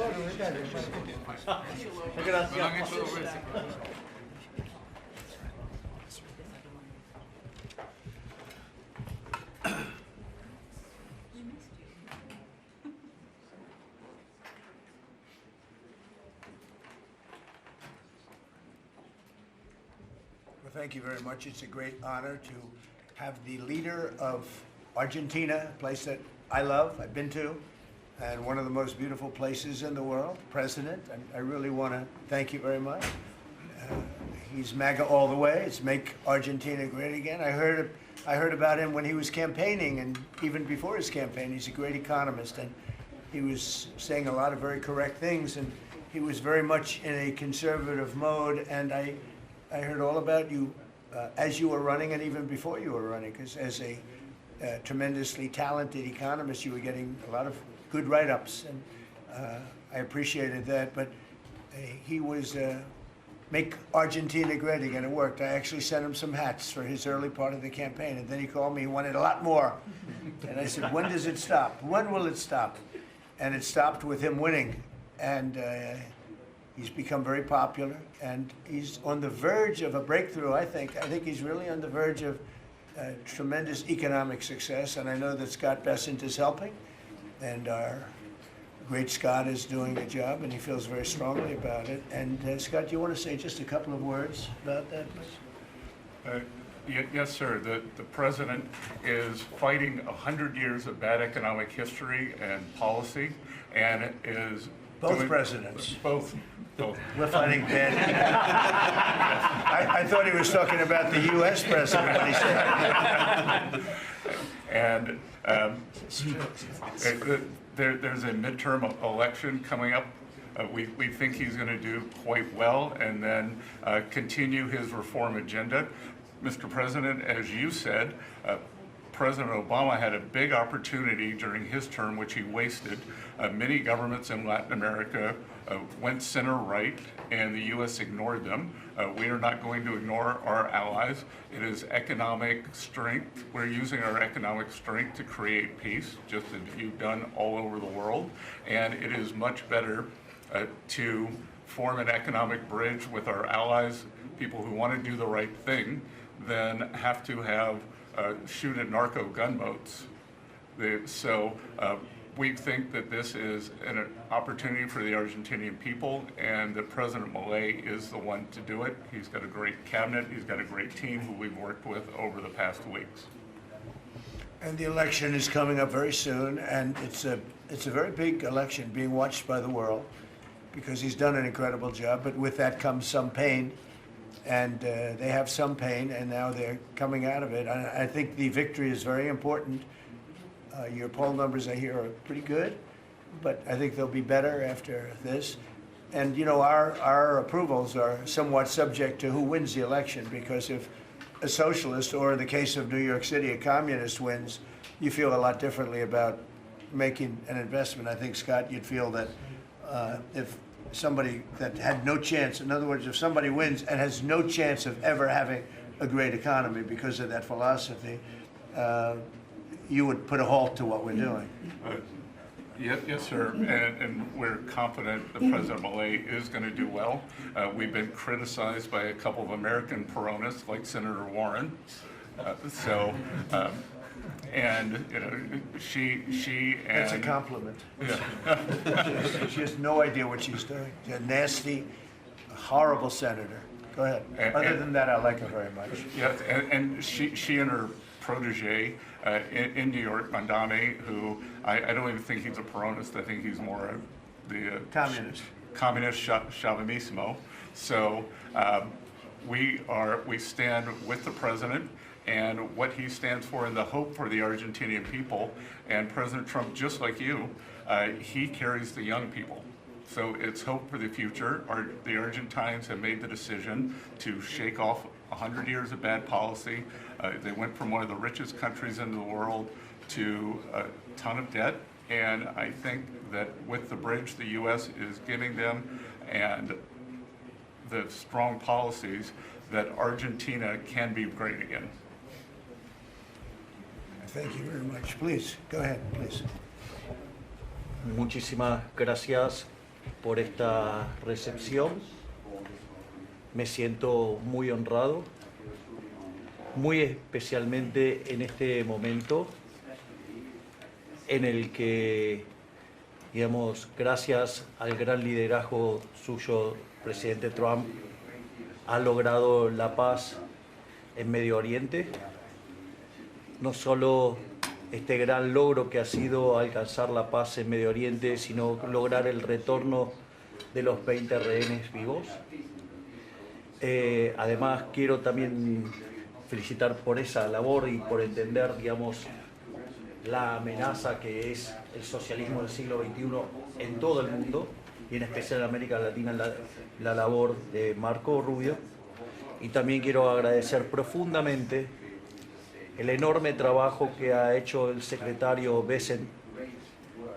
Well, thank you very much. It's a great honor to have the leader of Argentina, a place that I love, I've been to, and one of the most beautiful places in the world, President. I really want to thank you very much. He's MAGA all the way. It's Make Argentina Great Again. I heard about him when he was campaigning, and even before his campaign. He's a great economist, and he was saying a lot of very correct things, and he was very much in a conservative mode. And I heard all about you as you were running and even before you were running, because as a tremendously talented economist, you were getting a lot of good write-ups, and I appreciated that. But he was Make Argentina Great Again. It worked. I actually sent him some hats for his early part of the campaign, and then he called me. He wanted a lot more, and I said, "When does it stop? When will it stop?" And it stopped with him winning, and he's become very popular, and he's on the verge of a breakthrough. I think he's really on the verge of tremendous economic success, and I know that Scott Bessent is helping, and our great Scott is doing a job, and he feels very strongly about it. And Scott, do you want to say just a couple of words about that, please? Yes, sir. The president is fighting 100 years of bad economic history and policy, and is Both presidents. Both. We're fighting bad. I thought he was talking about the U.S. president when he said. And there's a midterm election coming up. We think he's going to do quite well, and then continue his reform agenda. Mr. President, as you said, President Obama had a big opportunity during his term, which he wasted. Many governments in Latin America went center-right, and the U.S. ignored them. We are not going to ignore our allies. It is economic strength. We're using our economic strength to create peace, just as you've done all over the world. And it is much better to form an economic bridge with our allies, people who want to do the right thing, than have to have shoot at narco gunboats. We think that this is an opportunity for the Argentinian people, and that President Milei is the one to do it. He's got a great cabinet. He's got a great team who we've worked with over the past weeks. And the election is coming up very soon, and it's a very big election being watched by the world, because he's done an incredible job. But with that comes some pain, and they have some pain, and now they're coming out of it. I think the victory is very important. Your poll numbers, I hear, are pretty good, but I think they'll be better after this. And, you know, our approvals are somewhat subject to who wins the election, because if a socialist, or in the case of New York City, a communist wins, you feel a lot differently about making an investment. I think, Scott, you'd feel that if somebody that had no chance, in other words, if somebody wins and has no chance of ever having a great economy because of that philosophy, you would put a halt to what we're doing. Yes, sir, and we're confident that President Milei is going to do well. We've been criticized by a couple of American Peronists, like Senator Warren. And you know, she and that's a compliment. Yeah. She has no idea what she's doing. She's a nasty, horrible senator. Go ahead. Other than that, I like her very much. Yes, and she and her protege in New York, Mandani, who I don't even think he's a Peronist. I think he's more the communist Chauvinismo. So we stand with the president and what he stands for, and the hope for the Argentinian people. And President Trump, just like you, he carries the young people. So it's hope for the future. The Argentines have made the decision to shake off 100 years of bad policy. They went from one of the richest countries in the world to a ton of debt. And I think that with the bridge the U.S. is giving them and the strong policies, that Argentina can be great again. Thank you very much. Please, go ahead, please. Muchísimas gracias, por esta recepción. Me siento muy honrado, muy especialmente en este momento en el que, digamos, gracias al gran liderazgo suyo, presidente Trump ha logrado la paz en Medio Oriente. No solo este gran logro que ha sido alcanzar la paz en Medio Oriente, sino lograr el retorno de los 20 rehenes vivos. Además, quiero también felicitar por esa labor y por entender, digamos, la amenaza que es el socialismo del siglo XXI en todo el mundo, y en especial en América Latina, la labor de Marco Rubio. Y también quiero agradecer profundamente el enorme trabajo que ha hecho el secretario Bessent,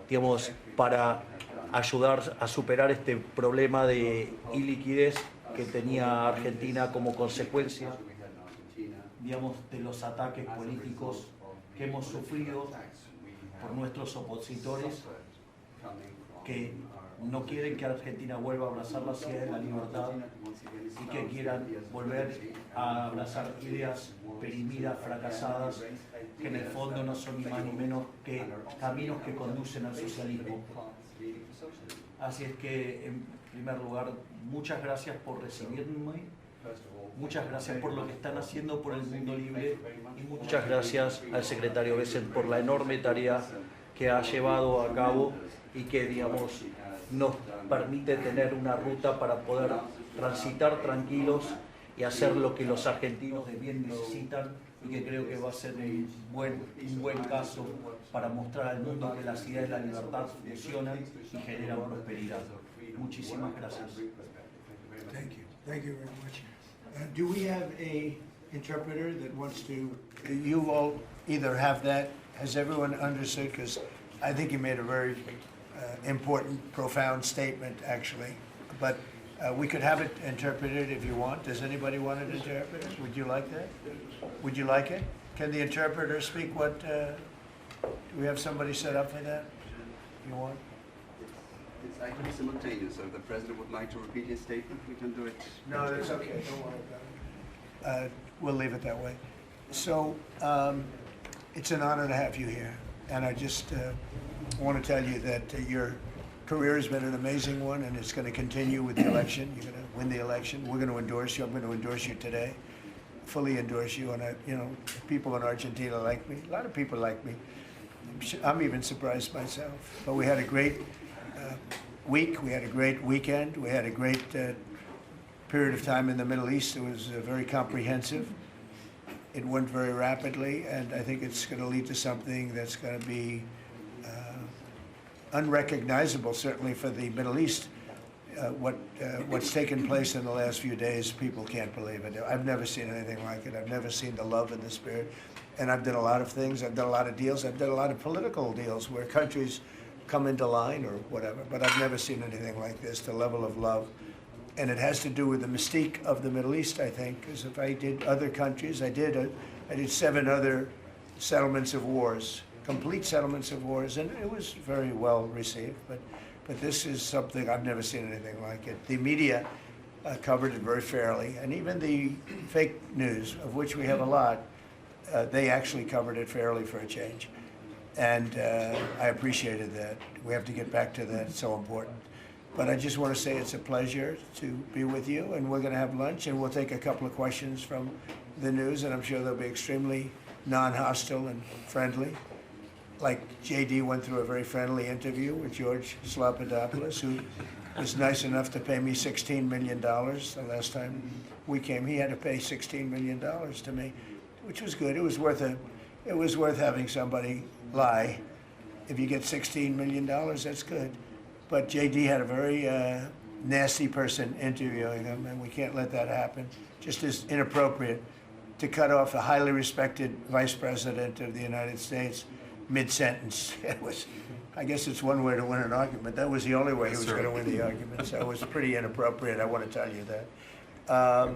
digamos, para ayudar a superar este problema de iliquidez que tenía Argentina como consecuencia, digamos, de los ataques políticos que hemos sufrido por nuestros opositores que no quieren que Argentina vuelva a abrazar la idea de la libertad y que quieran volver a abrazar ideas perimidas, fracasadas, que en el fondo no son ni más ni menos que caminos que conducen al socialismo. Así es que, en primer lugar, muchas gracias por recibirme, muchas gracias por lo que están haciendo por el mundo libre y muchas gracias al secretario Bessent por la enorme tarea que ha llevado a cabo y que, digamos, nos permite tener una ruta para poder transitar tranquilos y hacer lo que los argentinos de bien necesitan, y que creo que va a ser un buen caso para mostrar al mundo que las ideas de la libertad funcionan y generan prosperidad. Muchísimas gracias. Thank you. Thank you very much. Do we have a interpreter that wants to? You all either have that. Has everyone understood? Because I think you made a very important, profound statement, actually. But we could have it interpreted if you want. Does anybody want it interpreted? Would you like that? Would you like it? Can the interpreter speak what? Do we have somebody set up for that? You want? It's actually simultaneous, so if the president would like to repeat his statement, we can do it. No, that's okay. Don't worry about it. We'll leave it that way. So it's an honor to have you here, and I just want to tell you that your career has been an amazing one, and it's going to continue with the election. You're going to win the election. We're going to endorse you. I'm going to endorse you today, fully endorse you. And people in Argentina like me. A lot of people like me. I'm even surprised myself. But we had a great week. We had a great weekend. We had a great period of time in the Middle East. It was very comprehensive. It went very rapidly, and I think it's going to lead to something that's going to be unrecognizable, certainly for the Middle East. What's taken place in the last few days, people can't believe it. I've never seen anything like it. I've never seen the love and the spirit. And I've done a lot of things. I've done a lot of deals. I've done a lot of political deals where countries come into line or whatever. But I've never seen anything like this, the level of love. And it has to do with the mystique of the Middle East, I think, because if I did other countries, I did 7 other settlements of wars, complete settlements of wars, and it was very well received. But this is something I've never seen anything like it. The media covered it very fairly, and even the fake news, of which we have a lot, they actually covered it fairly for a change. And I appreciated that. We have to get back to that. It's so important. But I just want to say it's a pleasure to be with you, and we're going to have lunch, and we'll take a couple of questions from the news, and I'm sure they'll be extremely non-hostile and friendly. Like JD went through a very friendly interview with George Slopadopoulos, who was nice enough to pay me $16 million the last time we came. He had to pay $16 million to me, which was good. It was worth having somebody lie. If you get $16 million, that's good. But JD had a very nasty person interviewing him, and we can't let that happen. Just as inappropriate to cut off a highly respected vice president of the United States mid-sentence. I guess it's one way to win an argument. That was the only way he was going to win the argument. So it was pretty inappropriate, I want to tell you that.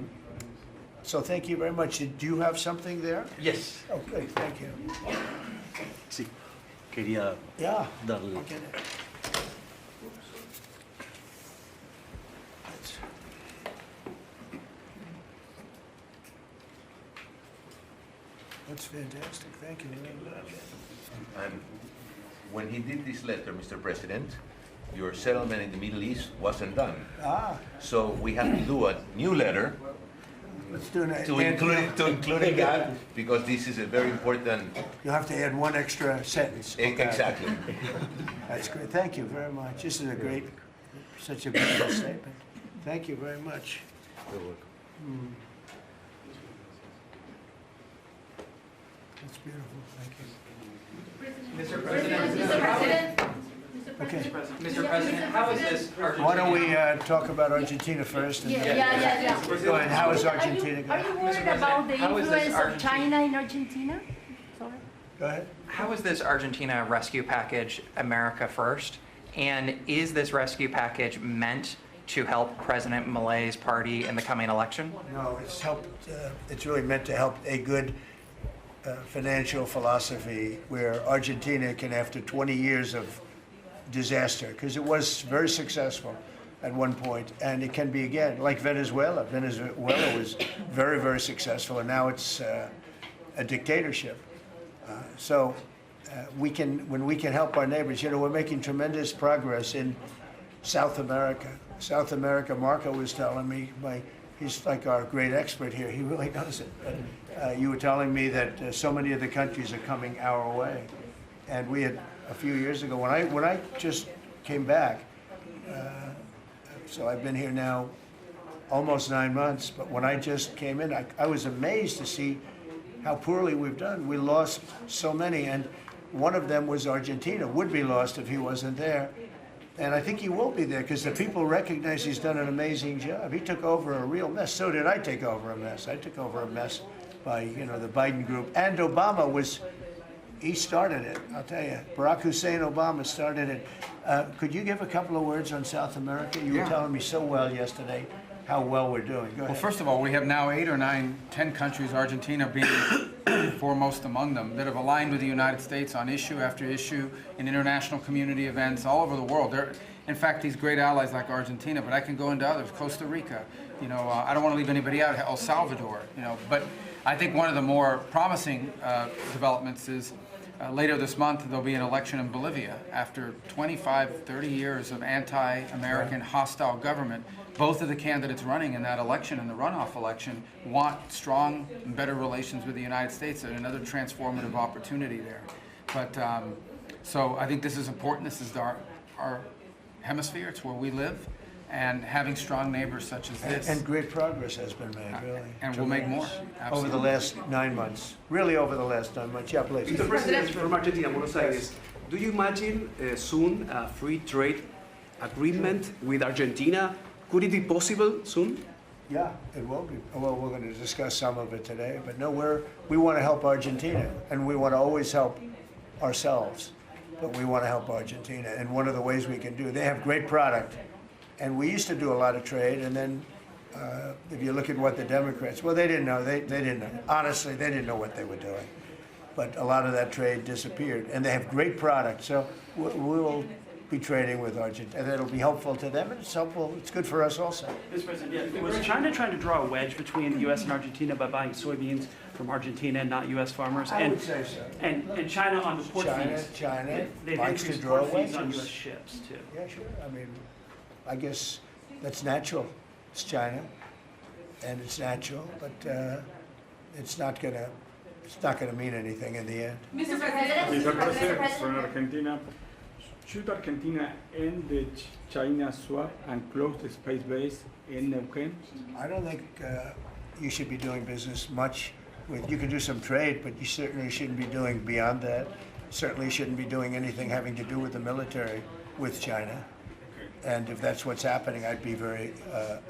So thank you very much. Do you have something there? Yes. Oh, good, thank you. Sí, quería Yeah. darle. I'll get it. That's fantastic. Thank you very much. And when he did this letter, Mr. President, your settlement in the Middle East wasn't done. Ah, So we have to do a new letter let's do an to include that, because this is a very important. You'll have to add one extra sentence. Okay. Exactly. That's great. Thank you very much. This is a great, such a beautiful statement. Thank you very much. That's beautiful. Thank you. Mr. President, Okay. Mr. President, how is this Argentina? Why don't we talk about Argentina first? And then- Yeah. Go ahead. How is Argentina Are going? you worried about the how is this influence of Argentina? China in Argentina? Sorry. Go ahead. How is this Argentina rescue package America first? And is this rescue package meant to help President Milei's party in the coming election? No, it's helped, it's really meant to help a good financial philosophy where Argentina can, after 20 years of disaster, because it was very successful at one point, and it can be again, like Venezuela. Venezuela was very, very successful, and now it's a dictatorship. So when we can help our neighbors, we're making tremendous progress in South America. South America, Marco was telling me, he's like our great expert here, he really knows it. But, you were telling me that so many of the countries are coming our way. And we had, a few years ago, when I just came back, so I've been here now almost 9 months, but when I just came in, I was amazed to see how poorly we've done. We lost so many, and one of them was Argentina, would be lost if he wasn't there. And I think he will be there because the people recognize he's done an amazing job. He took over a real mess. So did I take over a mess. I took over a mess by, the Biden group. And Obama he started it, I'll tell you. Barack Hussein Obama started it. Could you give a couple of words on South America? You were telling me so well yesterday how well we're doing. Go ahead. Well, first of all, we have now 8 or 9, 10 countries, Argentina being foremost among them, that have aligned with the United States on issue after issue in international community events all over the world. They're, in fact, these great allies like Argentina, but I can go into others, Costa Rica, I don't want to leave anybody out, El Salvador, but I think one of the more promising developments is later this month, there'll be an election in Bolivia. After 25, 30 years of anti-American hostile government, both of the candidates running in that election and the runoff election want strong and better relations with the United States and another transformative opportunity there. But so I think this is important. This is our hemisphere. It's where we live. And having strong neighbors such as this. And great progress has been made, really. And we'll make more. Absolutely. Over the last 9 months. Really over the last 9 months. Yeah, please. Mr. President, from Argentina, Buenos Aires, do you imagine soon a free trade agreement with Argentina? Could it be possible soon? Yeah, it will be. Well, we're going to discuss some of it today, but no, we want to help Argentina, and we want to always help ourselves, but we want to help Argentina. And one of the ways we can do, they have great product, and we used to do a lot of trade, and then if you look at what the Democrats, well, they didn't know. They didn't know. Honestly, they didn't know what they were doing. But a lot of that trade disappeared, and they have great product. So we will be trading with Argentina, and it'll be helpful to them, and it's helpful. It's good for us also. Mr. President, was China trying to draw a wedge between the U.S. and Argentina by buying soybeans from Argentina and not U.S. farmers? I would say so. And China on the port fees. China they've likes to increased draw port fees on wedges. U.S. ships too. Yeah, sure. I mean, I guess that's natural. It's China, and it's natural, but it's not gonna mean anything in the end. Mr. President, Mr. President, Mr. from Argentina, should Argentina end the China swap and close the space base in Neuquén? I don't think you should be doing business much with. You can do some trade, but you certainly shouldn't be doing beyond that. Certainly shouldn't be doing anything having to do with the military with China. And if that's what's happening, I'd be very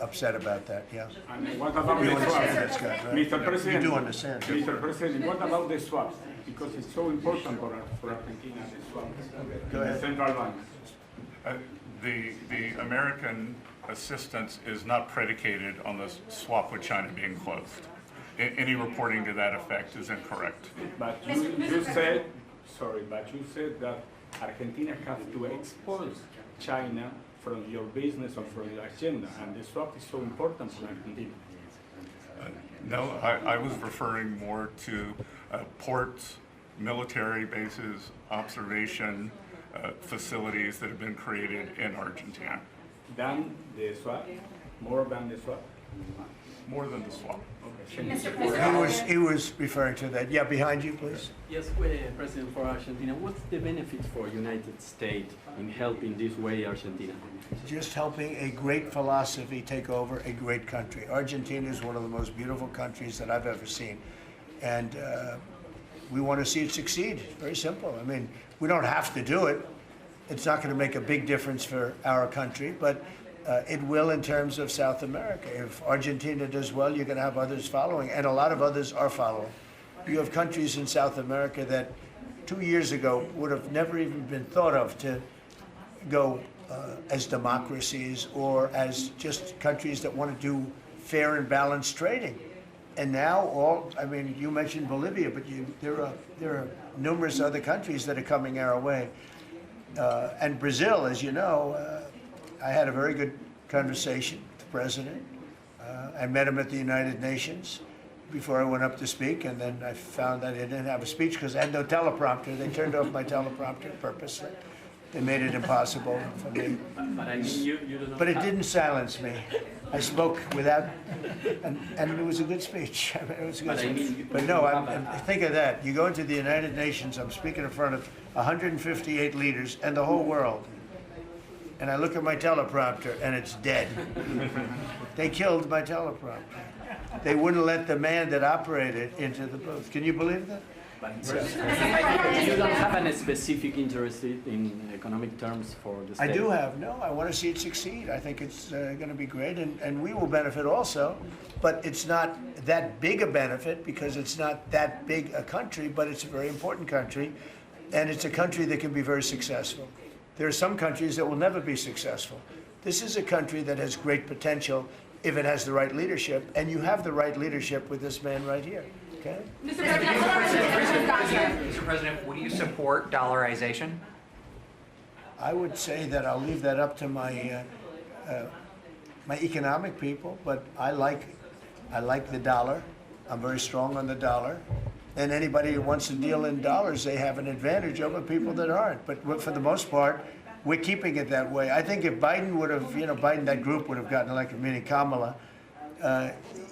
upset about that, yeah. And what about You the understand swap? that, Scott, right? Mr. President, You do understand. Mr. President, what about the swap? Because it's so important for Argentina, the swap. Go The ahead. central bank. The American assistance is not predicated on the swap with China being closed. Any reporting to that effect is incorrect. But you said that Argentina has to export China from your business or from your agenda, and the swap is so important for Argentina. No, I was referring more to ports, military bases, observation facilities that have been created in Argentina. Than the swap? More than the swap? More than the swap. He was referring to that. Yeah, behind you, please. Yes, President, for Argentina, what's the benefit for United States in helping this way Argentina? Just helping a great philosophy take over a great country. Argentina is one of the most beautiful countries that I've ever seen. And we want to see it succeed. Very simple. I mean, we don't have to do it. It's not going to make a big difference for our country, but it will in terms of South America. If Argentina does well, you're going to have others following, and a lot of others are following. You have countries in South America that 2 years ago would have never even been thought of to go as democracies or as just countries that want to do fair and balanced trading. And now I mean, you mentioned Bolivia, but there are numerous other countries that are coming our way. And Brazil, as you know, I had a very good conversation with the president. I met him at the United Nations before I went up to speak, and then I found that I didn't have a speech because I had no teleprompter. They turned off my teleprompter purposely. They made it impossible for me. But I mean, you don't know. But it didn't silence me. I spoke without, and it was a good speech. I mean, it was a good speech. But no, think of that. You go into the United Nations, I'm speaking in front of 158 leaders and the whole world. And I look at my teleprompter and it's dead. They killed my teleprompter. They wouldn't let the man that operated into the booth. Can you believe that? You don't have any specific interest in economic terms for the state? I do have. No, I want to see it succeed. I think it's going to be great, and we will benefit also. But it's not that big a benefit because it's not that big a country, but it's a very important country, and it's a country that can be very successful. There are some countries that will never be successful. This is a country that has great potential if it has the right leadership, and you have the right leadership with this man right here. Okay? Mr. President, would you support dollarization? I would say that I'll leave that up to my my economic people, but I like the dollar. I'm very strong on the dollar. And anybody who wants to deal in dollars, they have an advantage over people that aren't. But for the most part, we're keeping it that way. I think if Biden would have, Biden, that group would have gotten elected, meaning Kamala,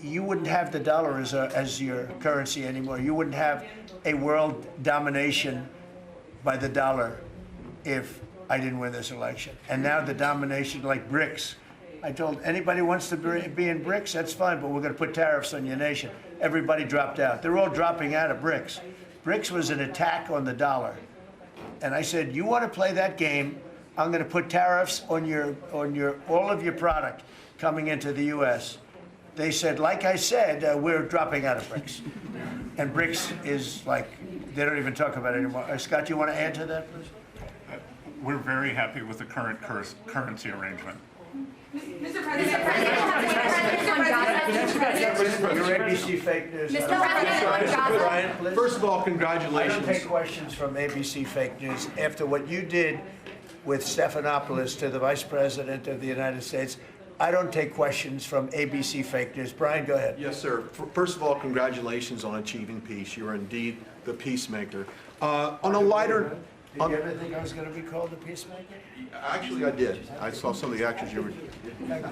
you wouldn't have the dollar as your currency anymore. You wouldn't have a world domination by the dollar if I didn't win this election. And now the domination, like BRICS. I told anybody who wants to be in BRICS, that's fine, but we're going to put tariffs on your nation. Everybody dropped out. They're all dropping out of BRICS. BRICS was an attack on the dollar. And I said, you want to play that game, I'm going to put tariffs on all of your product coming into the U.S. They said, like I said, we're dropping out of BRICS. And BRICS is like, they don't even talk about it anymore. Scott, you want to add to that, please? We're very happy with the current currency arrangement. Mr. President, Your ABC fake news. Mr. President, Brian, please. First of all, I congratulations. don't take questions from ABC fake news. After what you did with Stephanopoulos to the Vice President of the United States, I don't take questions from ABC fake news. Brian, go ahead. Yes, sir. First of all, congratulations on achieving peace. You are indeed the peacemaker. On a lighter... Did you ever think I was going to be called a peacemaker? Actually, I did. I saw some of the actions you were...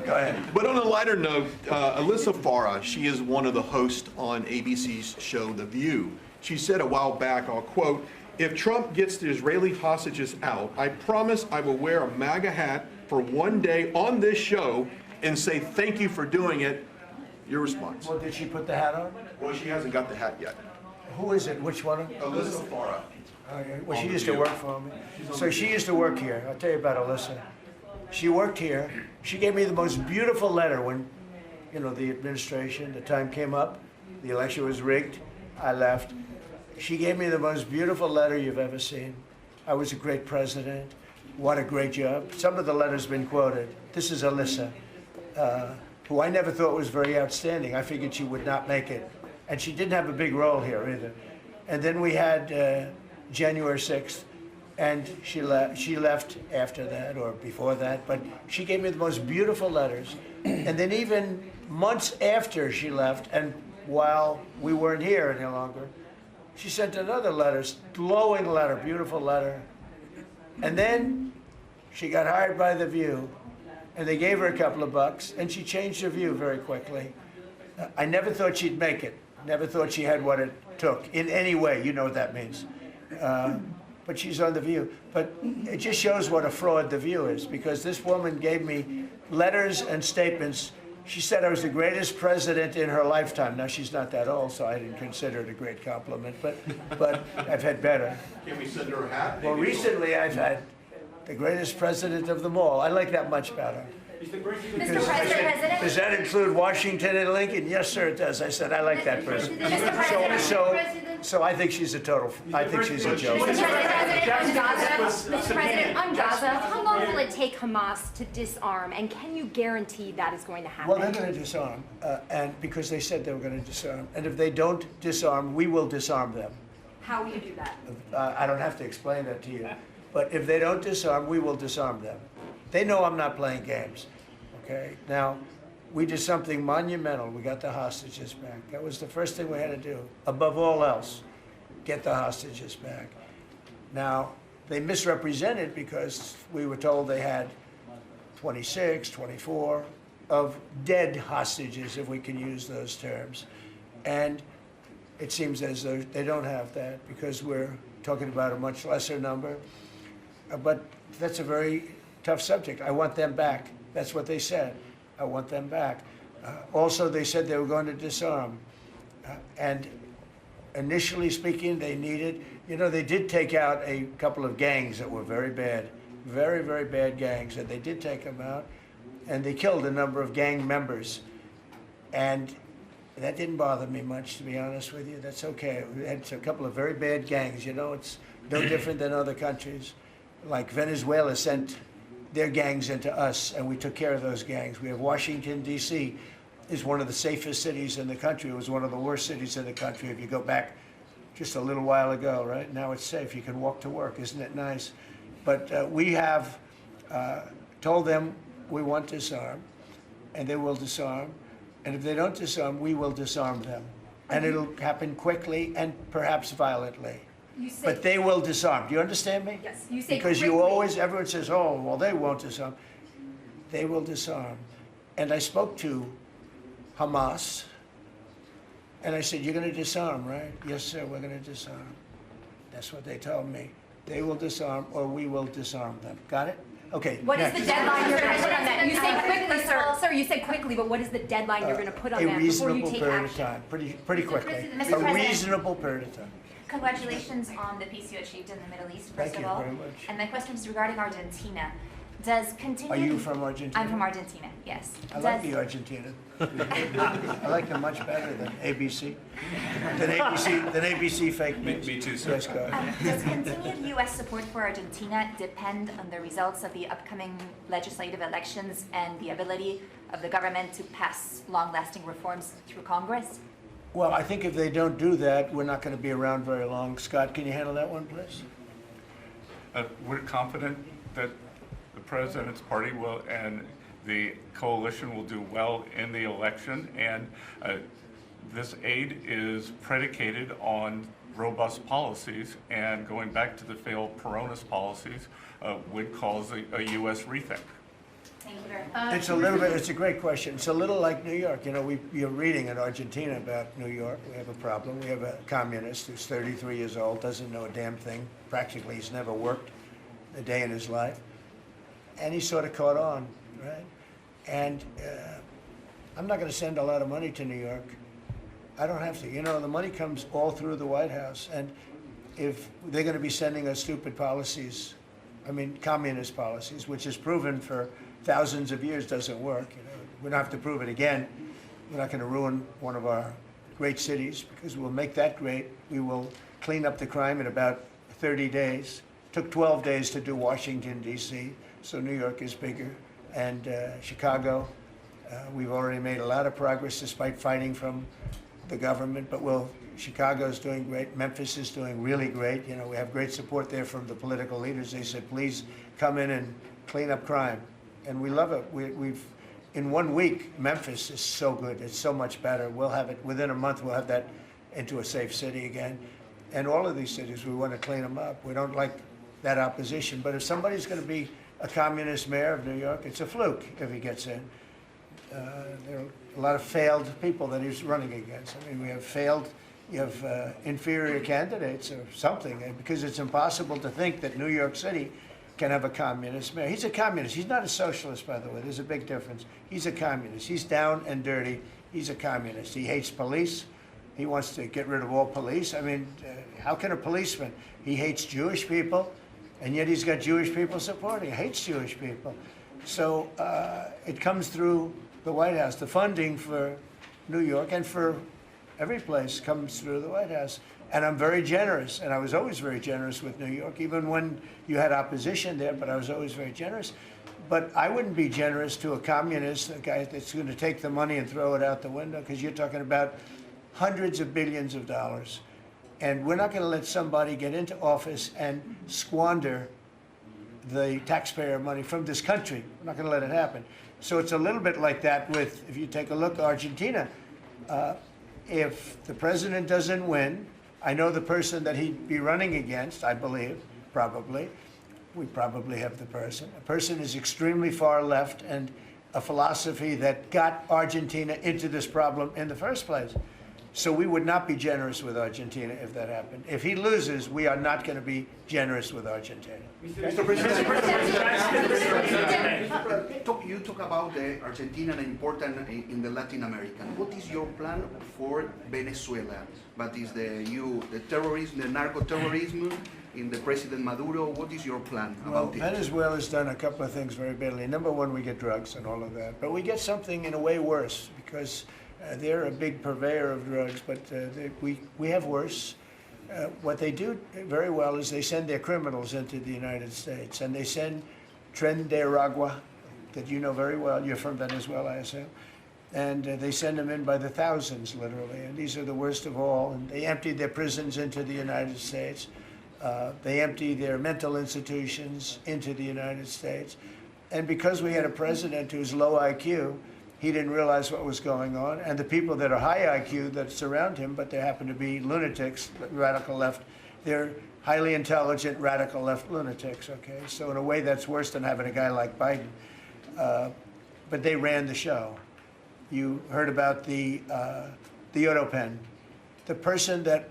Go ahead. But on a lighter note, Alyssa Farah, she is one of the hosts on ABC's show The View. She said a while back, I'll quote, "If Trump gets the Israeli hostages out, I promise I will wear a MAGA hat for one day on this show and say thank you for doing it." Your response? Well, did she put the hat on? Well, she hasn't got the hat yet. Who is it? Which one? Alyssa Farah. Okay. Well, she used to work for me. So she used to work here. I'll tell you about Alyssa. She worked here. She gave me the most beautiful letter when, the administration, the time came up, the election was rigged, I left. She gave me the most beautiful letter you've ever seen. I was a great president. What a great job. Some of the letters have been quoted. This is Alyssa, who I never thought was very outstanding. I figured she would not make it. And she didn't have a big role here either. And then we had January 6th, and she left after that or before that, but she gave me the most beautiful letters. And then even months after she left, and while we weren't here any longer. She sent another letter, glowing letter, beautiful letter. And then she got hired by The View, and they gave her a couple of bucks, and she changed her view very quickly. I never thought she'd make it. Never thought she had what it took in any way. You know what that means. But she's on The View. But it just shows what a fraud The View is, because this woman gave me letters and statements. She said I was the greatest president in her lifetime. Now, she's not that old, so I didn't consider it a great compliment, but I've had better. Can we send her a hat? Well, recently I've had the greatest president of them all. I like that much better. Mr. President? Does that include Washington and Lincoln? Yes, sir, it does. I said, I like that person. Mr. President? So I think she's a total, I think she's a joke. Mr. President, on Gaza, how long will it take Hamas to disarm, and can you guarantee that is going to happen? Well, they're going to disarm, and because they said they were going to disarm. And if they don't disarm, we will disarm them. How will you do that? I don't have to explain that to you. But if they don't disarm, we will disarm them. They know I'm not playing games, okay? Now, we did something monumental. We got the hostages back. That was the first thing we had to do. Above all else, get the hostages back. Now, they misrepresented because we were told they had 26, 24 of dead hostages, if we can use those terms. And it seems as though they don't have that because we're talking about a much lesser number. But that's a very tough subject. I want them back. That's what they said. I want them back. Also, they said they were going to disarm. And initially speaking, they needed, you know, they did take out a couple of gangs that were very bad, very, very bad gangs, and they did take them out, and they killed a number of gang members. And that didn't bother me much, to be honest with you. That's okay. We had a couple of very bad gangs. You know, it's no different than other countries. Like Venezuela sent their gangs into us, and we took care of those gangs. We have Washington, D.C. is one of the safest cities in the country. It was one of the worst cities in the country if you go back just a little while ago, right? Now it's safe. You can walk to work. Isn't it nice? But we have told them we want to disarm, and they will disarm. And if they don't disarm, we will disarm them. And it'll happen quickly and perhaps violently. But they will disarm. Do you understand me? Yes, you say because quickly. you always, everyone says, oh, well, they won't disarm. They will disarm. And I spoke to Hamas, and I said, you're going to disarm, right? Yes, sir, we're going to disarm. That's what they told me. They will disarm, or we will disarm them. Got it? Okay. What is next. the deadline you're going to put on that? You say quickly, sir. Sir, you said quickly, but what is the deadline you're going to put on that before you take A reasonable period of action? time, pretty quickly. Mr. A President. reasonable period of time. Congratulations on the peace you achieved in the Middle East, first Thank of you all. very much. And my question is regarding Argentina. Does continue? Are you from Argentina? I'm from Argentina, yes. I like the Argentina. I like them much better than ABC. Than ABC fake news. Me too, sir. Yes, go ahead. Does continued U.S. support for Argentina depend on the results of the upcoming legislative elections and the ability of the government to pass long-lasting reforms through Congress? Well, I think if they don't do that, we're not going to be around very long. Scott, can you handle that one, please? We're confident that the president's party will and the coalition will do well in the election, and this aid is predicated on robust policies, and going back to the failed Peronist policies would cause a U.S. rethink. Thank you very much. It's a little bit, it's a great question. It's a little like New York. You know, you're reading in Argentina about New York. We have a problem. We have a communist who's 33 years old, doesn't know a damn thing. Practically, he's never worked a day in his life. And he sort of caught on, right? And I'm not going to send a lot of money to New York. I don't have to. You know, the money comes all through the White House. And if they're going to be sending us stupid policies, I mean, communist policies, which is proven for thousands of years doesn't work. You know, we don't have to prove it again. We're not going to ruin one of our great cities because we'll make that great. We will clean up the crime in about 30 days. It took 12 days to do Washington, D.C., so New York is bigger. And Chicago, we've already made a lot of progress despite fighting from the government, but Chicago's doing great. Memphis is doing really great. You know, we have great support there from the political leaders. They said, please come in and clean up crime. And we love it. We've in 1 week, Memphis is so good. It's so much better. We'll have it within a month. We'll have that into a safe city again. And all of these cities, we want to clean them up. We don't like that opposition. But if somebody's going to be a communist mayor of New York, it's a fluke if he gets in. There are a lot of failed people that he's running against. I mean, you have inferior candidates or something, because it's impossible to think that New York City can have a communist mayor. He's a communist. He's not a socialist, by the way. There's a big difference. He's a communist. He's down and dirty. He's a communist. He hates police. He wants to get rid of all police. I mean, how can a policeman? He hates Jewish people, and yet he's got Jewish people supporting. He hates Jewish people. So it comes through the White House. The funding for New York and for every place comes through the White House. And I'm very generous, and I was always very generous with New York, even when you had opposition there, but I was always very generous. But I wouldn't be generous to a communist, a guy that's going to take the money and throw it out the window, because you're talking about hundreds of billions of dollars. And we're not going to let somebody get into office and squander the taxpayer money from this country. We're not going to let it happen. So it's a little bit like that with, if you take a look at Argentina, if the president doesn't win, I know the person that he'd be running against, I believe, probably. We probably have the person. A person is extremely far left and a philosophy that got Argentina into this problem in the first place. So we would not be generous with Argentina if that happened. If he loses, we are not going to be generous with Argentina. Mr. President, you talk about Argentina and important in the Latin American. What is your plan for Venezuela? But is the terrorism, the narco-terrorism in the President Maduro? What is your plan about it? Venezuela's done a couple of things very badly. Number one, we get drugs and all of that. But we get something in a way worse, because they're a big purveyor of drugs, but we have worse. What they do very well is they send their criminals into the United States, and they send Tren de Aragua, that you know very well. You're from Venezuela, I assume. And they send them in by the thousands, literally. And these are the worst of all. And they empty their prisons into the United States. They empty their mental institutions into the United States. And because we had a president who's low IQ, he didn't realize what was going on. And the people that are high IQ that surround him, but they happen to be lunatics, radical left, they're highly intelligent, radical left lunatics, okay? So in a way, that's worse than having a guy like Biden. But they ran the show. You heard about the autopen. The person that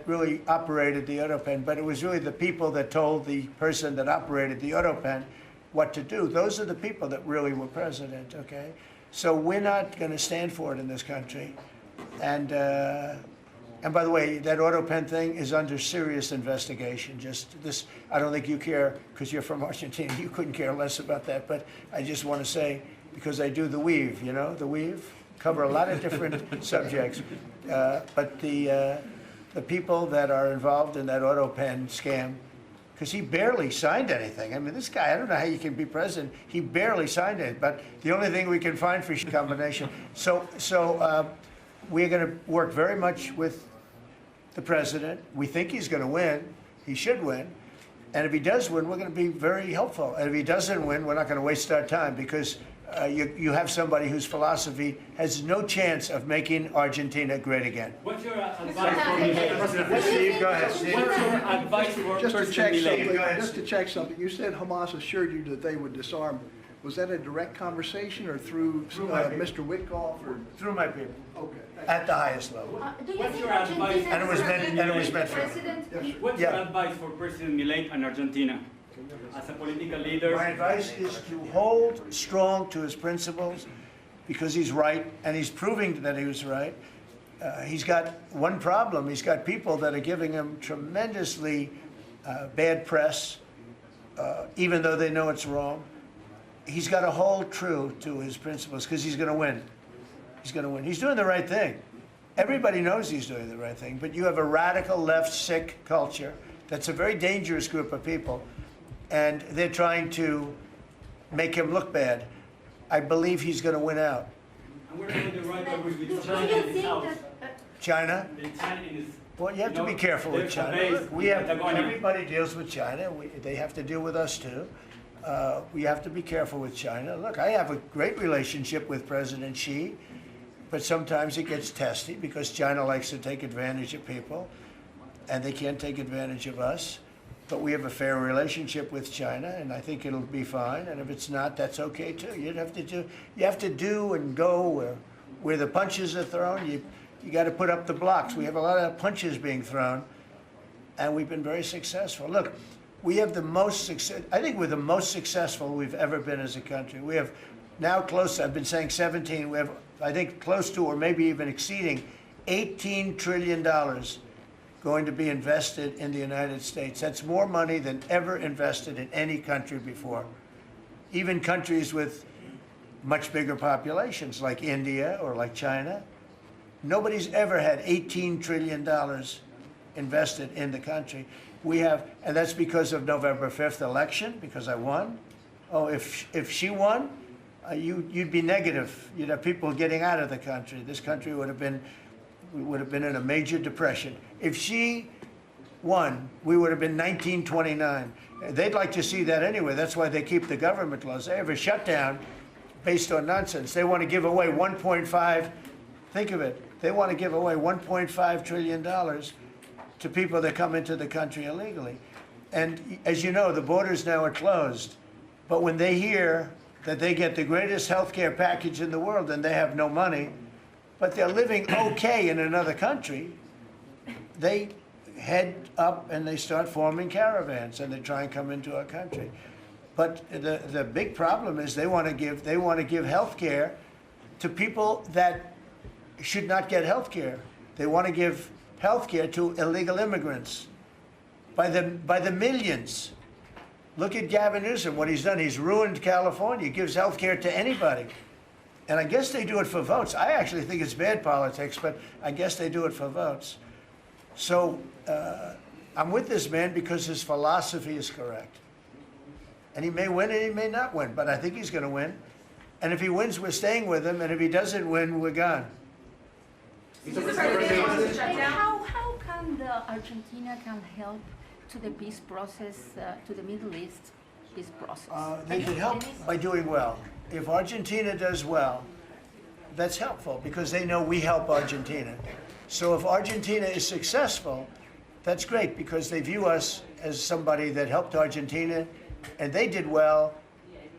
really operated the autopen, but it was really the people that told the person that operated the autopen what to do. Those are the people that really were president, okay? So we're not going to stand for it in this country. And by the way, that autopen thing is under serious investigation. Just this, I don't think you care, because you're from Argentina, you couldn't care less about that. But I just want to say, because I do the weave, you know, the weave, cover a lot of different subjects. But the people that are involved in that autopen scam, because he barely signed anything. I mean, this guy, I don't know how you can be president. He barely signed it, but the only thing we can find for combination. So we're going to work very much with the president. We think he's going to win. He should win. And if he does win, we're going to be very helpful. And if he doesn't win, we're not going to waste our time, because you have somebody whose philosophy has no chance of making Argentina great again. What's your advice for Steve, go ahead, Steve. What's your advice for President Milei? Just to check something, you said Hamas assured you that they would disarm. Was that a direct conversation or through Mr. Witkoff? Or? Through my people. Okay. At the highest level. What's your advice? And it was meant for him. What's your advice for President Milei and Argentina? As a political leader? My advice is to hold strong to his principles, because he's right, and he's proving that he was right. He's got one problem. He's got people that are giving him tremendously bad press, even though they know it's wrong. He's got to hold true to his principles, because he's going to win. He's going to win. He's doing the right thing. Everybody knows he's doing the right thing, but you have a radical left sick culture that's a very dangerous group of people, and they're trying to make him look bad. I believe he's going to win out. And we're doing the right way with China in this house. China? China is, well, you have to be careful with China. Look, everybody deals with China. They have to deal with us too. we have to be careful with China. Look, I have a great relationship with President Xi, but sometimes it gets testy because China likes to take advantage of people, and they can't take advantage of us. But we have a fair relationship with China, and I think it'll be fine. And if it's not, that's okay too. You have to do and go where the punches are thrown. You got to put up the blocks. We have a lot of punches being thrown, and we've been very successful. Look, we have the most success. I think we're the most successful we've ever been as a country. We have now close. I've been saying 17. We have, I think, close to or maybe even exceeding $18 trillion going to be invested in the United States. That's more money than ever invested in any country before. Even countries with much bigger populations like India or like China. Nobody's ever had $18 trillion invested in the country. We have, and that's because of November 5th election, because I won. Oh, if she won, you'd be negative. You'd have people getting out of the country. This country would have been in a major depression. If she won, we would have been 1929. They'd like to see that anyway. That's why they keep the government laws. They have a shutdown based on nonsense. They want to give away 1.5, think of it, they want to give away $1.5 trillion to people that come into the country illegally. And as you know, the borders now are closed. But when they hear that they get the greatest health care package in the world and they have no money, but they're living okay in another country, they head up and they start forming caravans and they try and come into our country. But the big problem is they want to give health care to people that should not get health care. They want to give health care to illegal immigrants by the millions. Look at Gavin Newsom, what he's done. He's ruined California. He gives health care to anybody. And I guess they do it for votes. I actually think it's bad politics, but I guess they do it for votes. So I'm with this man because his philosophy is correct. And he may win and he may not win, but I think he's going to win. And if he wins, we're staying with him. And if he doesn't win, we're gone. How can Argentina help to the peace process, to the Middle East peace process? They can help by doing well. If Argentina does well, that's helpful because they know we help Argentina. So if Argentina is successful, that's great because they view us as somebody that helped Argentina and they did well,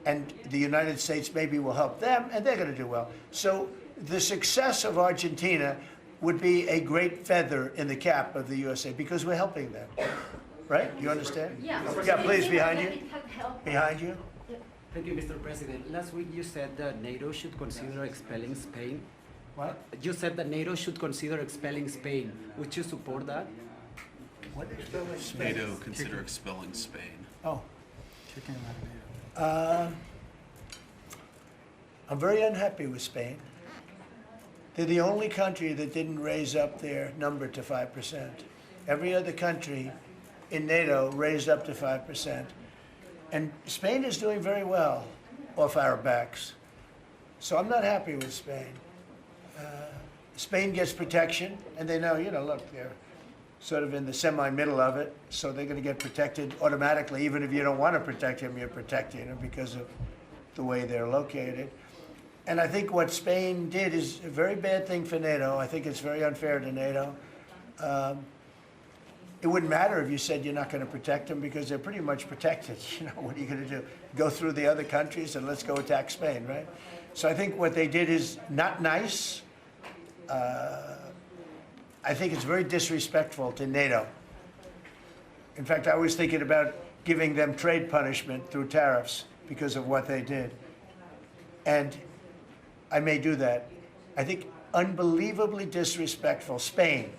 and the United States maybe will help them and they're going to do well. So the success of Argentina would be a great feather in the cap of the USA because we're helping them. Right? You understand? Yeah. Yeah, please, behind you. Behind you. Thank you, Mr. President. Last week you said that NATO should consider expelling Spain. What? You said that NATO should consider expelling Spain. Would you support that? What is expelling Spain? NATO consider expelling Spain. Oh. I'm very unhappy with Spain. They're the only country that didn't raise up their number to 5%. Every other country in NATO raised up to 5%. And Spain is doing very well off our backs. So I'm not happy with Spain. Spain gets protection, and they know, look, they're sort of in the semi-middle of it, so they're going to get protected automatically. Even if you don't want to protect them, you're protecting them because of the way they're located. And I think what Spain did is a very bad thing for NATO. I think it's very unfair to NATO. It wouldn't matter if you said you're not going to protect them because they're pretty much protected. What are you going to do? Go through the other countries and let's go attack Spain, right? So I think what they did is not nice. I think it's very disrespectful to NATO. In fact, I was thinking about giving them trade punishment through tariffs because of what they did. And I may do that. I think unbelievably disrespectful. Spain,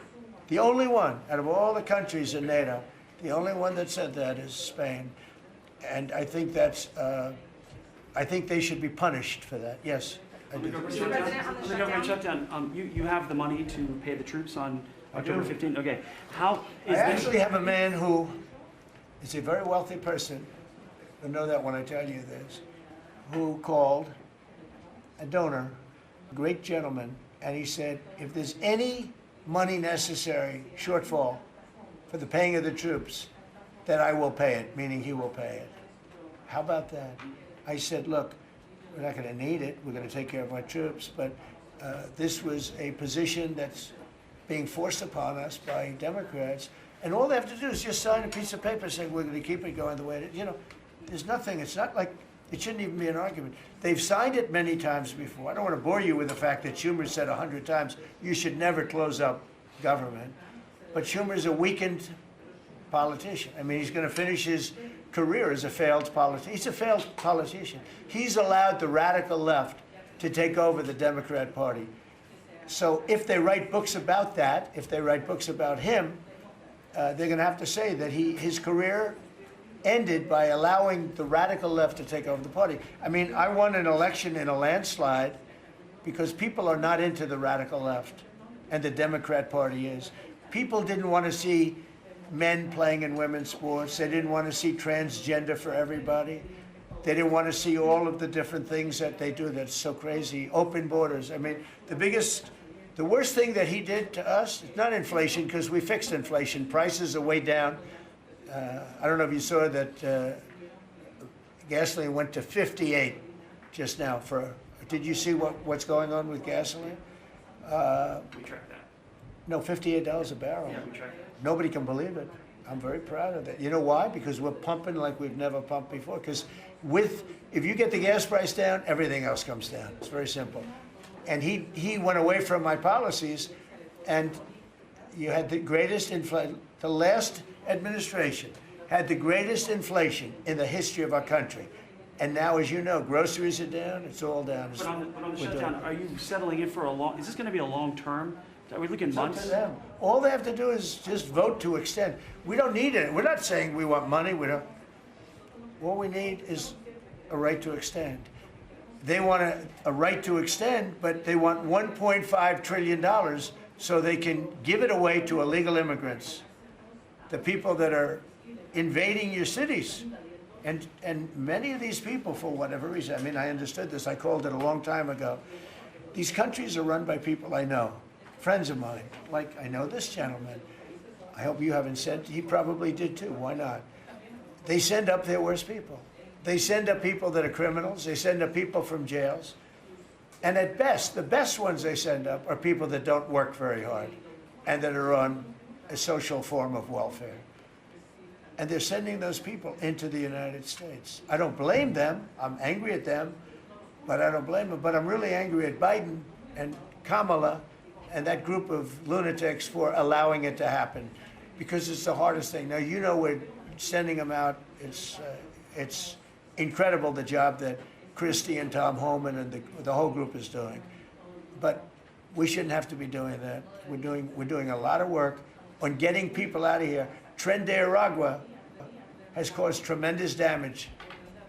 the only one out of all the countries in NATO, the only one that said that is Spain. And I think that's, I think they should be punished for that. Yes, I do. On the government shutdown, you have the money to pay the troops on October 15th? Okay. I actually have a man who is a very wealthy person, you'll know that when I tell you this, who called a donor, a great gentleman, and he said, if there's any money necessary, shortfall, for the paying of the troops, that I will pay it, meaning he will pay it. How about that? I said, look, we're not going to need it. We're going to take care of our troops. But this was a position that's being forced upon us by Democrats. And all they have to do is just sign a piece of paper saying we're going to keep it going the way it is. You know, there's nothing. It's not like it shouldn't even be an argument. They've signed it many times before. I don't want to bore you with the fact that Schumer said 100 times, you should never close up government. But Schumer's a weakened politician. I mean, he's going to finish his career as a failed politician. He's a failed politician. He's allowed the radical left to take over the Democrat Party. So if they write books about that, if they write books about him, they're going to have to say that his career ended by allowing the radical left to take over the party. I mean, I won an election in a landslide because people are not into the radical left, and the Democrat Party is. People didn't want to see men playing in women's sports. They didn't want to see transgender for everybody. They didn't want to see all of the different things that they do that's so crazy. Open borders. I mean, the worst thing that he did to us, it's not inflation, because we fixed inflation. Prices are way down. I don't know if you saw that gasoline went to 58 just now. Did you see what's going on with gasoline? We track that. No, $58 a barrel. Yeah, we track that. Nobody can believe it. I'm very proud of that. You know why? Because we're pumping like we've never pumped before. Because if you get the gas price down, everything else comes down. It's very simple. And he went away from my policies, and you had the greatest inflation. The last administration had the greatest inflation in the history of our country. And now, as you know, groceries are down. It's all down. But on the shutdown, are you settling in for is this going to be a long term? Are we looking months? It's up to them. All they have to do is just vote to extend. We don't need it. We're not saying we want money. We don't. All we need is a right to extend. They want a right to extend, but they want $1.5 trillion so they can give it away to illegal immigrants, the people that are invading your cities. And many of these people, for whatever reason, I mean, I understood this. I called it a long time ago. These countries are run by people I know, friends of mine. Like, I know this gentleman. I hope you haven't sent. He probably did too. Why not? They send up their worst people. They send up people that are criminals. They send up people from jails. And at best, the best ones they send up are people that don't work very hard and that are on a social form of welfare. And they're sending those people into the United States. I don't blame them. I'm angry at them, but I don't blame them. But I'm really angry at Biden and Kamala and that group of lunatics for allowing it to happen, because it's the hardest thing. Now, you know, we're sending them out. It's incredible the job that Christie and Tom Homan and the whole group is doing. But we shouldn't have to be doing that. We're doing a lot of work on getting people out of here. Tren de Aragua has caused tremendous damage,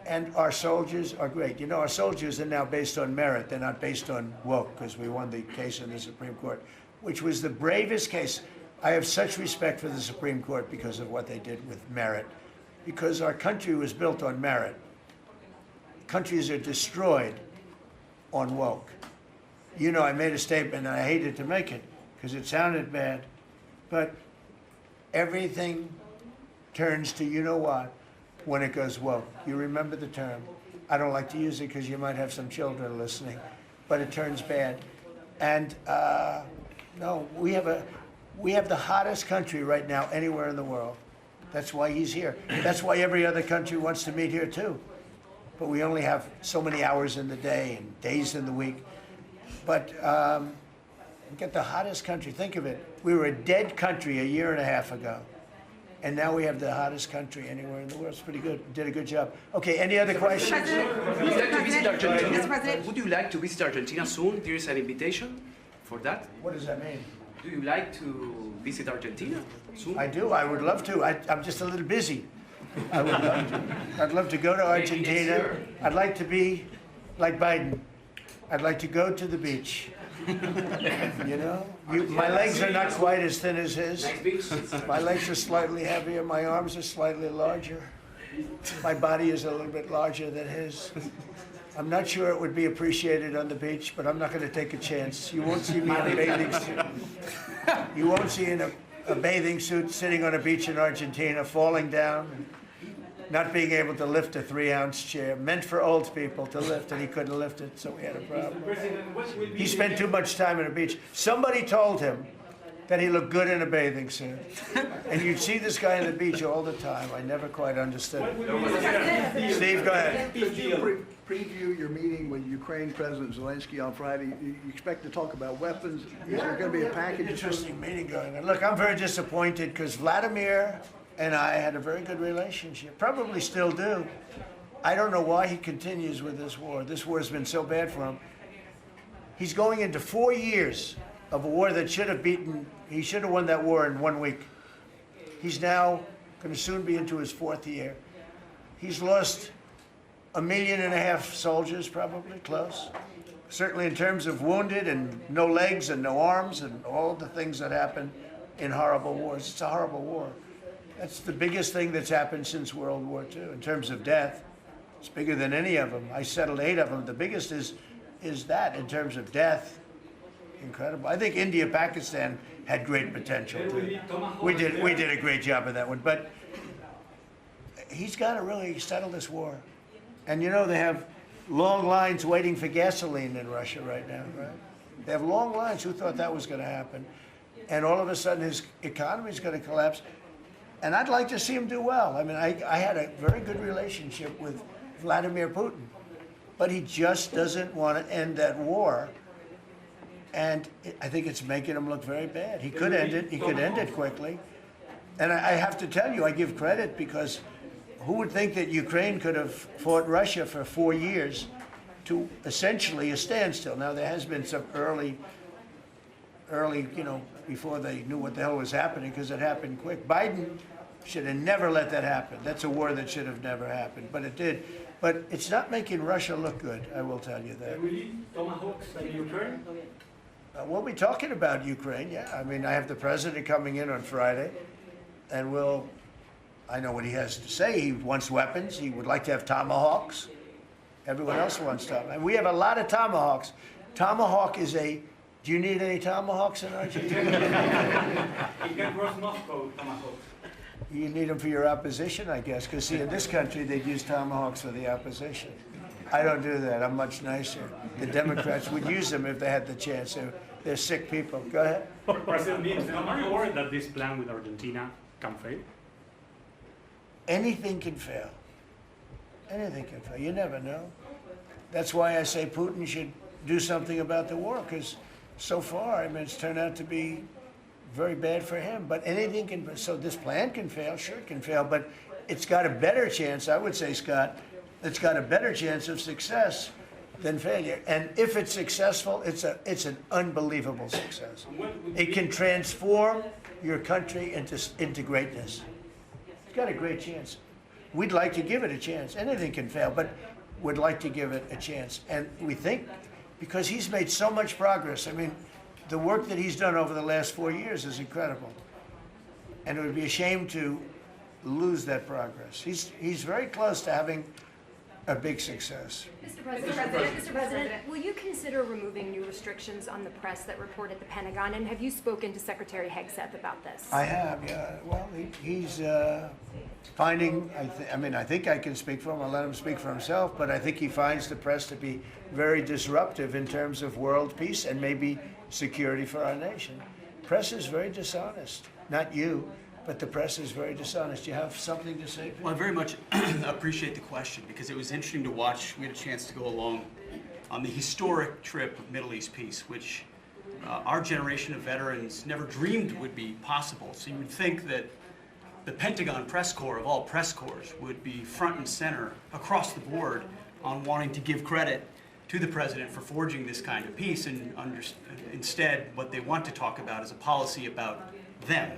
and our soldiers are great. You know, our soldiers are now based on merit. They're not based on woke, because we won the case in the Supreme Court, which was the bravest case. I have such respect for the Supreme Court because of what they did with merit, because our country was built on merit. Countries are destroyed on woke. You know, I made a statement, and I hated to make it because it sounded bad, but everything turns to you know what when it goes woke. You remember the term. I don't like to use it because you might have some children listening, but it turns bad. And no, we have the hottest country right now anywhere in the world. That's why he's here. That's why every other country wants to meet here too. But we only have so many hours in the day and days in the week. But we get the hottest country. Think of it. We were a dead country a year and a half ago. And now we have the hottest country anywhere in the world. It's pretty good. Did a good job. Okay, any other questions? Would you like to visit Argentina? Would you like to visit Argentina soon? There is an invitation for that. What does that mean? Do you like to visit Argentina soon? I do. I would love to. I'm just a little busy. I would love to. I'd love to go to Argentina. I'd like to be like Biden. I'd like to go to the beach. You know, my legs are not quite as thin as his. My legs are slightly heavier. My arms are slightly larger. My body is a little bit larger than his. I'm not sure it would be appreciated on the beach, but I'm not going to take a chance. You won't see me in a bathing suit. You won't see in a bathing suit sitting on a beach in Argentina, falling down. not being able to lift a 3-ounce chair, meant for old people to lift, and he couldn't lift it, so we had a problem. He spent too much time on the beach. Somebody told him that he looked good in a bathing suit. And you'd see this guy on the beach all the time. I never quite understood it. Steve, go ahead. Could you preview your meeting with Ukraine President Zelensky on Friday? You expect to talk about weapons? Is there going to be a package? Interesting meeting going on. Look, I'm very disappointed because Vladimir and I had a very good relationship, probably still do. I don't know why he continues with this war. This war has been so bad for him. He's going into 4 years of a war that should have he should have won that war in 1 week. He's now going to soon be into his 4th year. He's lost 1.5 million soldiers, probably, close. Certainly in terms of wounded and no legs and no arms and all the things that happen in horrible wars. It's a horrible war. That's the biggest thing that's happened since World War II in terms of death. It's bigger than any of them. I settled 8 of them. The biggest is that in terms of death. Incredible. I think India, Pakistan had great potential too. We did a great job of that one, but he's got to really settle this war. And you know they have long lines waiting for gasoline in Russia right now, right? They have long lines. Who thought that was going to happen? And all of a sudden his economy is going to collapse. And I'd like to see him do well. I mean, I had a very good relationship with Vladimir Putin, but he just doesn't want to end that war. And I think it's making him look very bad. He could end it. He could end it quickly. And I have to tell you, I give credit because who would think that Ukraine could have fought Russia for 4 years to essentially a standstill? Now, there has been some early, you know, before they knew what the hell was happening, because it happened quick. Biden should have never let that happen. That's a war that should have never happened, but it did. But it's not making Russia look good, I will tell you that. We'll be talking about Ukraine, yeah. I mean, I have the president coming in on Friday, and I know what he has to say. He wants weapons. He would like to have tomahawks. Everyone else wants tomahawks. And we have a lot of tomahawks. Tomahawk is do you need any tomahawks in Argentina? You need them for your opposition, I guess, because see, in this country, they'd use tomahawks for the opposition. I don't do that. I'm much nicer. The Democrats would use them if they had the chance. They're sick people. Go ahead. President, are you worried that this plan with Argentina can fail? Anything can fail. Anything can fail. You never know. That's why I say Putin should do something about the war, because so far, I mean, it's turned out to be very bad for him. But anything can, so this plan can fail, sure it can fail, but it's got a better chance, I would say, Scott, it's got a better chance of success than failure. And if it's successful, it's an unbelievable success. It can transform your country into greatness. It's got a great chance. We'd like to give it a chance. Anything can fail, but we'd like to give it a chance. And we think, because he's made so much progress, I mean, the work that he's done over the last 4 years is incredible. And it would be a shame to lose that progress. He's very close to having a big success. Mr. President, will you consider removing new restrictions on the press that report at the Pentagon? And have you spoken to Secretary Hegseth about this? I have, yeah. Well, he's finding, I think I can speak for him. I'll let him speak for himself, but I think he finds the press to be very disruptive in terms of world peace and maybe security for our nation. Press is very dishonest. Not you, but the press is very dishonest. You have something to say? Well, I very much appreciate the question because it was interesting to watch. We had a chance to go along on the historic trip of Middle East peace, which our generation of veterans never dreamed would be possible. So you would think that the Pentagon press corps of all press corps would be front and center across the board on wanting to give credit to the president for forging this kind of peace, and instead what they want to talk about is a policy about them,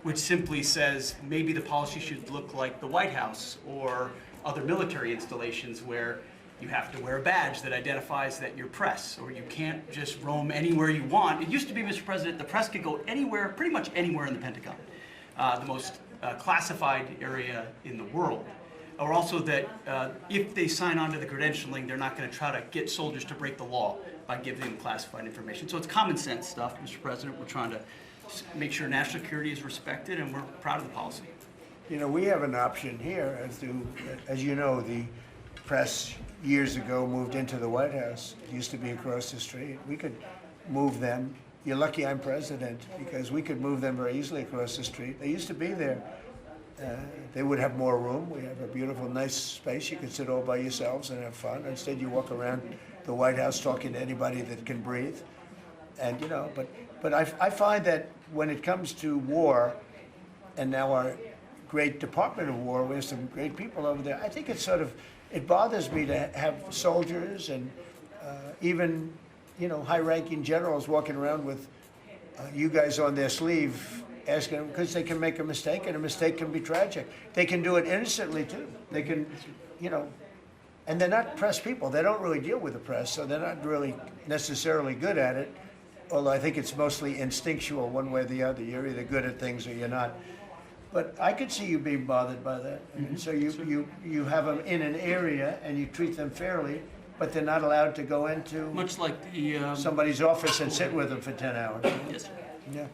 which simply says maybe the policy should look like the White House or other military installations where you have to wear a badge that identifies that you're press, or you can't just roam anywhere you want. It used to be, Mr. President, the press could go anywhere, pretty much anywhere in the Pentagon, the most classified area in the world. Or also that if they sign on to the credentialing, they're not going to try to get soldiers to break the law by giving them classified information. So it's common sense stuff, Mr. President. We're trying to make sure national security is respected, and we're proud of the policy. You know, we have an option here, as you know, the press years ago moved into the White House. It used to be across the street. We could move them. You're lucky I'm president, because we could move them very easily across the street. They used to be there. They would have more room. We have a beautiful, nice space. You can sit all by yourselves and have fun. Instead, you walk around the White House talking to anybody that can breathe. And, you know, but I find that when it comes to war, and now our great Department of War, we have some great people over there, I think it's sort of, it bothers me to have soldiers and even, you know, high-ranking generals walking around with you guys on their sleeve, asking them, because they can make a mistake, and a mistake can be tragic. They can do it innocently, too. They can, you know, and they're not press people. They don't really deal with the press, so they're not really necessarily good at it, although I think it's mostly instinctual one way or the other. You're either good at things or you're not. But I could see you being bothered by that. And so you have them in an area, and you treat them fairly, but they're not allowed to go into Much like the somebody's office and sit with them for 10 hours. Yes, sir. Yeah,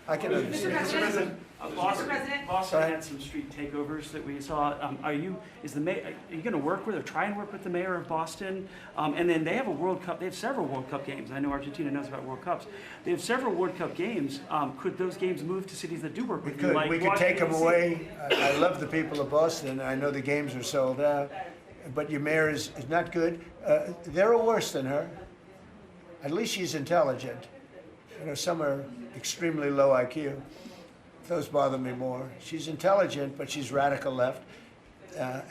I can understand. Mr. President, Boston had some street takeovers that we saw. Are you going to work with or try and work with the mayor of Boston? And then they have a World Cup. They have several World Cup games. I know Argentina knows about World Cups. They have several World Cup games. Could those games move to cities that do work with you? Like We could take them away. I love the people of Boston. I know the games are sold out. But your mayor is not good. They're worse than her. At least she's intelligent. You know, some are extremely low IQ. Those bother me more. She's intelligent, but she's radical left.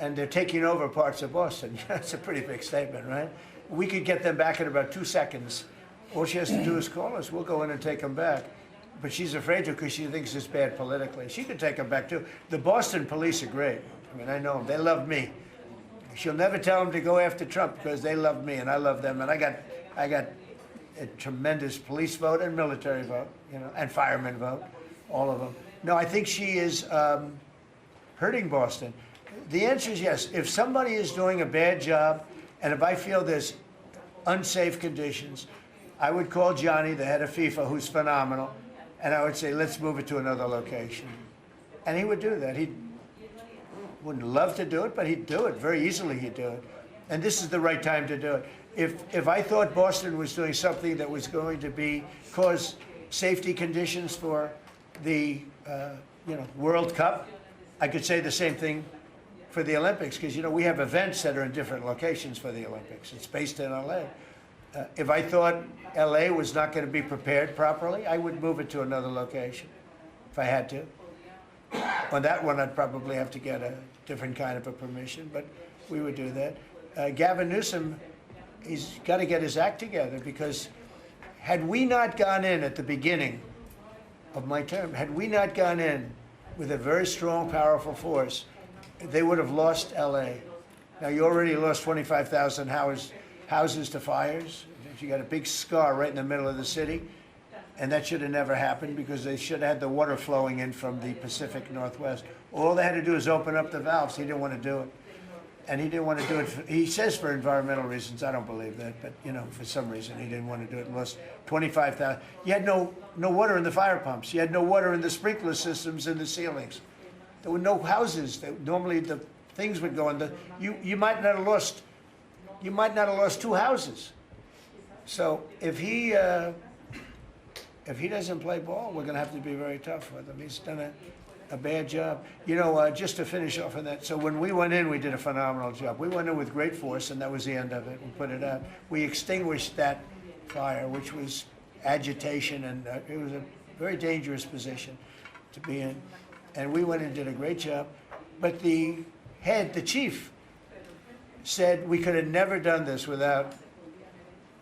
And they're taking over parts of Boston. That's a pretty big statement, right? We could get them back in about 2 seconds. All she has to do is call us. We'll go in and take them back. But she's afraid to because she thinks it's bad politically. She could take them back, too. The Boston police are great. I mean, I know them. They love me. She'll never tell them to go after Trump because they love me and I love them. And I got a tremendous police vote and military vote, you know, and fireman vote, all of them. No, I think she is hurting Boston. The answer is yes. If somebody is doing a bad job, and if I feel there's unsafe conditions, I would call Johnny, the head of FIFA, who's phenomenal, and I would say, let's move it to another location. And he would do that. He wouldn't love to do it, but he'd do it. Very easily he'd do it. And this is the right time to do it. If I thought Boston was doing something that was going to cause safety conditions for the World Cup, I could say the same thing for the Olympics, because, you know, we have events that are in different locations for the Olympics. It's based in LA. If I thought LA was not going to be prepared properly, I would move it to another location if I had to. On that one, I'd probably have to get a different kind of a permission, but we would do that. Gavin Newsom, he's got to get his act together, because had we not gone in at the beginning of my term, had we not gone in with a very strong, powerful force, they would have lost LA. Now, you already lost 25,000 houses to fires. You got a big scar right in the middle of the city, and that should have never happened, because they should have had the water flowing in from the Pacific Northwest. All they had to do is open up the valves. He didn't want to do it. And he didn't want to do it, he says for environmental reasons. I don't believe that, but, you know, for some reason he didn't want to do it. Lost 25,000. You had no water in the fire pumps. You had no water in the sprinkler systems in the ceilings. There were no houses. Normally the things would go in. You might not have lost 2 houses. So if he doesn't play ball, we're going to have to be very tough with him. He's done a bad job. You know, just to finish off on that, so when we went in, we did a phenomenal job. We went in with great force, and that was the end of it. We put it out. We extinguished that fire, which was agitation, and it was a very dangerous position to be in. And we went and did a great job. But the chief, said we could have never done this without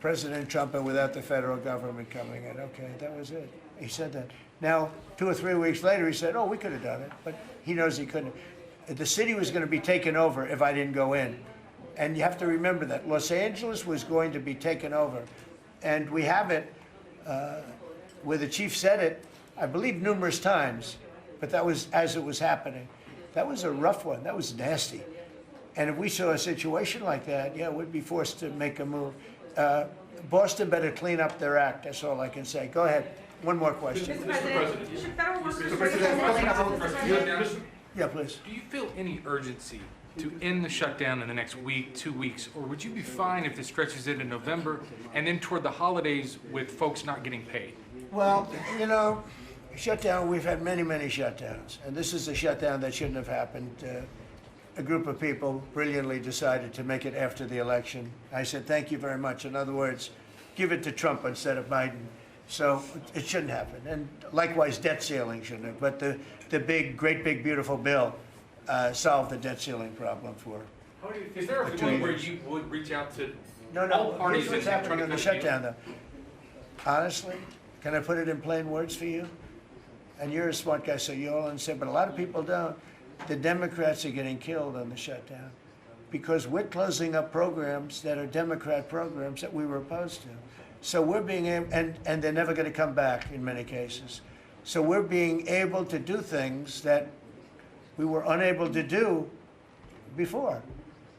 President Trump and without the federal government coming in. Okay, that was it. He said that. Now, 2 or 3 weeks later, he said, oh, we could have done it, but he knows he couldn't. The city was going to be taken over if I didn't go in. And you have to remember that. Los Angeles was going to be taken over. And we have it where the chief said it, I believe, numerous times, but that was as it was happening. That was a rough one. That was nasty. And if we saw a situation like that, yeah, we'd be forced to make a move. Boston better clean up their act. That's all I can say. Go ahead. One more question. Mr. President, should federal workers Yeah, please. Do you feel any urgency to end the shutdown in the next week, 2 weeks, or would you be fine if it stretches into November and then toward the holidays with folks not getting paid? Well, you know, shutdown, we've had many, many shutdowns, and this is a shutdown that shouldn't have happened. A group of people brilliantly decided to make it after the election. I said, thank you very much. In other words, give it to Trump instead of Biden. So it shouldn't happen. And likewise, debt ceiling shouldn't have. But the big, great big, beautiful bill solved the debt ceiling problem for Is there a 2 point where years. you would reach out to No, all parties here's what's and happening in the try to shutdown, though. Honestly, can I put it in plain words for you? And you're a smart guy, so you all understand, but a lot of people don't. The Democrats are getting killed on the shutdown because we're closing up programs that are Democrat programs that we were opposed to. So we're being able, and they're never going to come back in many cases. So we're being able to do things that we were unable to do before.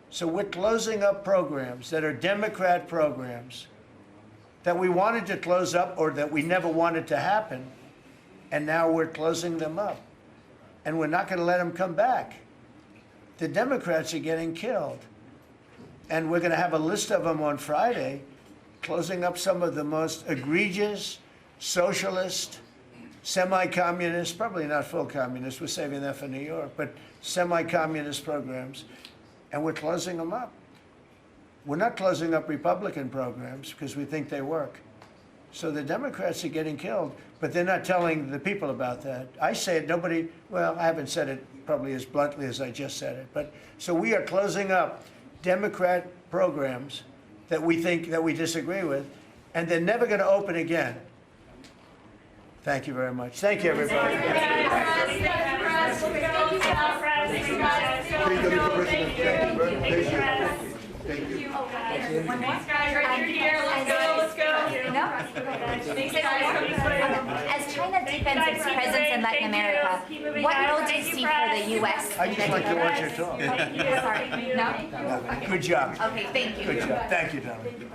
So we're closing up programs that are Democrat programs that we wanted to close up or that we never wanted to happen, and now we're closing them up. And we're not going to let them come back. The Democrats are getting killed. And we're going to have a list of them on Friday, closing up some of the most egregious, socialist, semi-communist, probably not full communist, we're saving that for New York, but semi-communist programs, and we're closing them up. We're not closing up Republican programs because we think they work. So the Democrats are getting killed, but they're not telling the people about that. I say it, nobody, well, I haven't said it probably as bluntly as I just said it, but so we are closing up Democrat programs that we think, that we disagree with, and they're never going to open again. Thank you very much. Thank you, everybody. Thank you. Thanks, guys. Right here. Let's go. Let's go. As China deepens its presence in Latin America, what role do you see for the U.S. I just like to watch her talk. Sorry. No? Good job. Okay, thank you. Good job. Thank you, darling.